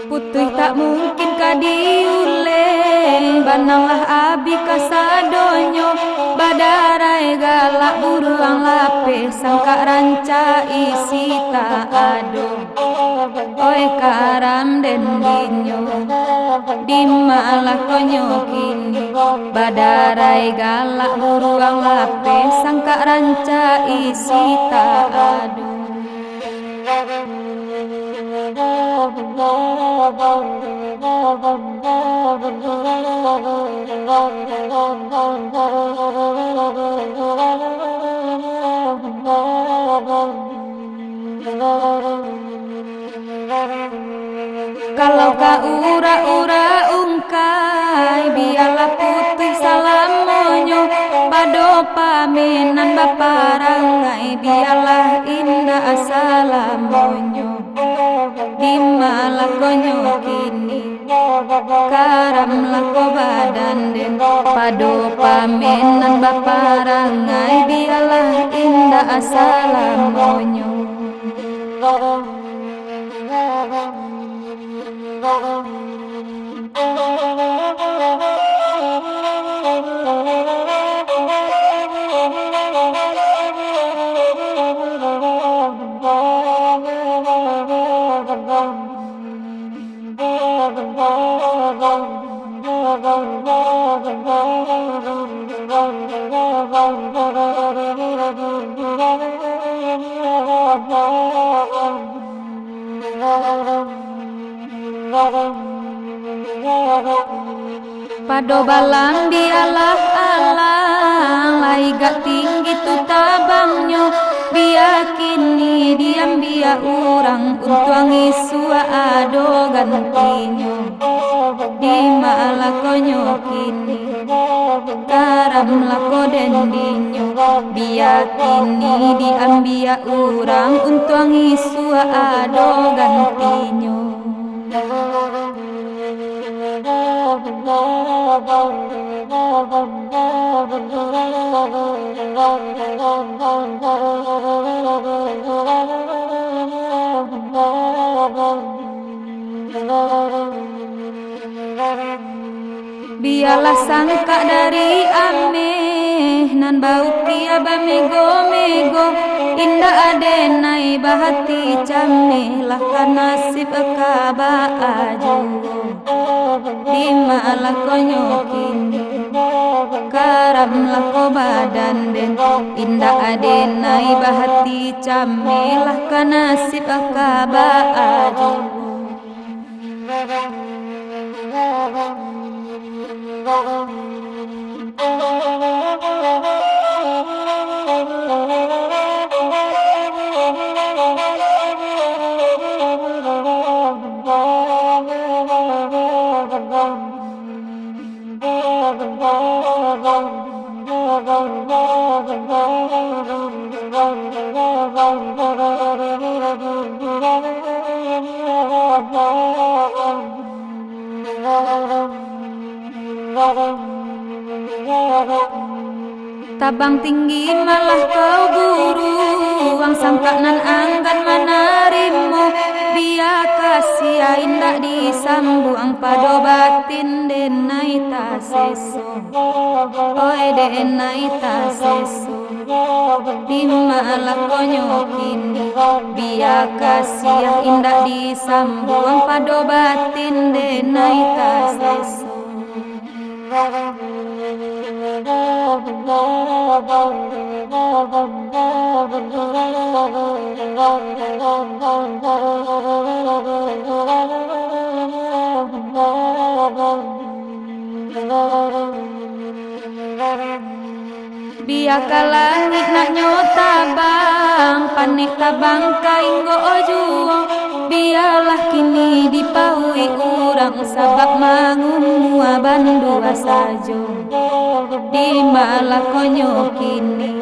Putih tak mungkin kadiule, bananglah abi kasadonyo, badarai galak buruang lape, sangka ranca isi tak ado. Oi karam den dinyo, dimalah konyo kini, badarai galak buruang lape, sangka ranca isi tak ado. Kalau ka ura-ura ungkai, biarlah putih salamonyo, bado pamenan baparangai, biarlah indah asalamonyo. Dimalah konyo kini, karamlah ko badan den, pado pamenan baparangai, biarlah indah asalamonyo. Pado balang dialah-alang, laiga tinggi tu tabangnya, biar kini diam biar urang, untuangi sua ado gantinya. Di malah konyo kini, karamlah ko dendinyo, biar kini diam biar urang, untuangi sua ado gantinya. Biarlah sangka dari ameh, nan bau kia bamego-mego, indah adenai bahati cameh, lah nasib kaba ajo. Dimalah konyo kini, karamlah ko badan den, indah adenai bahati cameh, lah nasib kaba ajo. Tabang tinggi malah kau buruang, sangka nan anggan manarimo, biar kasih indah disambung, pado batin denai taseso, oi denai taseso. Dimalah konyo kini, biar kasih indah disambung, pado batin denai taseso. Biarkan langit nak nyota bang, panik tabang kainggo ojuo, biarlah kini dipaui urang, sabab mangumua bandua sajo. di malah konyo kini.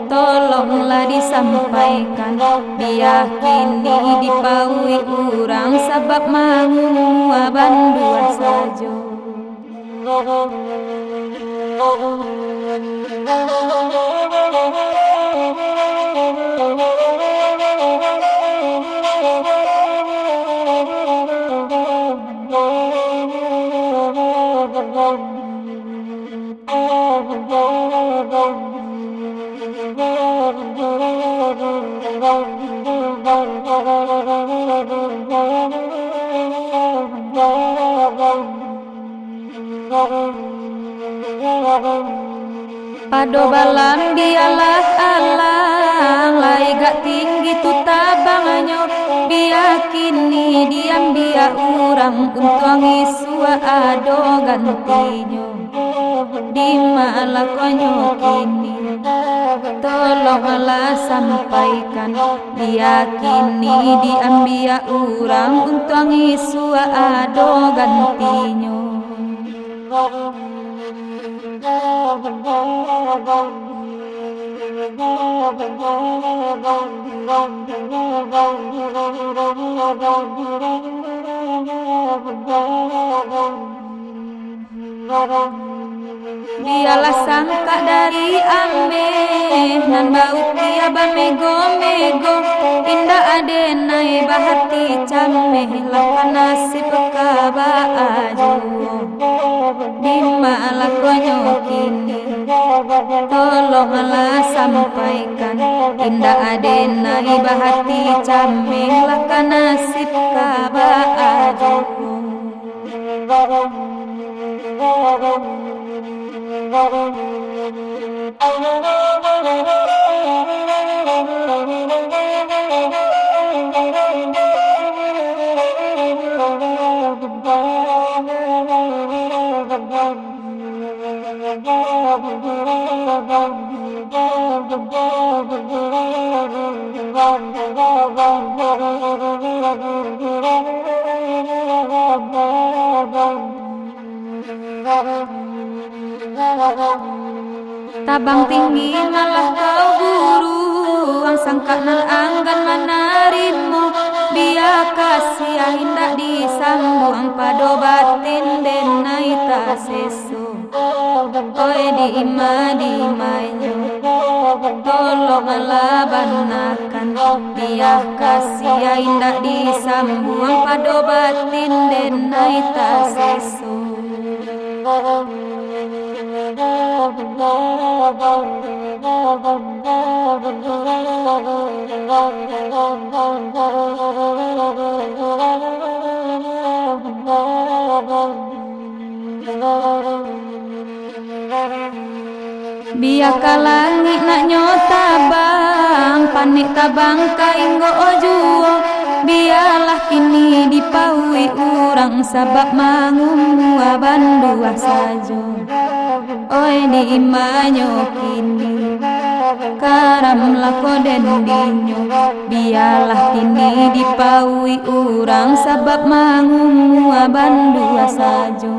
Tolonglah disampaikan, diyakini dipaui urang sabab mangu abanduan sajo. Pado balam dialah alang, lai gak tinggi tu tabanganyo, biyakini diam dia urang untuang isua ado gantinyo. Di malah konyo kini, tolonglah sampaikan, diyakini diambia urang untuang isua ado gantinyo. Dialah sangka dari ameh nan bau tiaba mego-mego, indah adenai bahati cameh lapan nasib kaba ajuo. Di malah konyo kini, tolonglah sampaikan, indah adenai bahati cameh lapan nasib kaba ajuo. Tabang tinggi malah kau guru, ang sangka nal anggan manarimo, biar kasih indah disambung pado batin denai taseso. Oe di imanyo, tolonglah banakan, biar kasih indah disambung pado batin denai taseso. Biak langit nak nyota bang, panik tabang kainggo ojuo, biarlah kini dipaui urang sabab mangumu abandua sajo. Oi di imanyo kini, karamlah koden dinyo, biarlah kini dipaui urang sabab mangumu abandua sajo.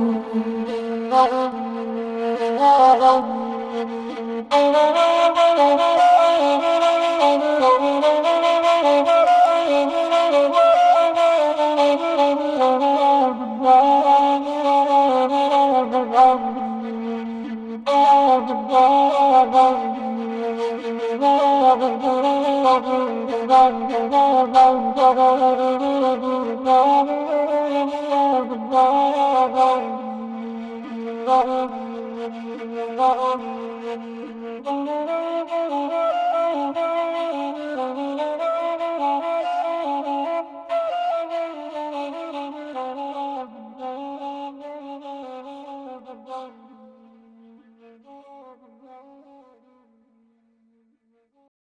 Thank you.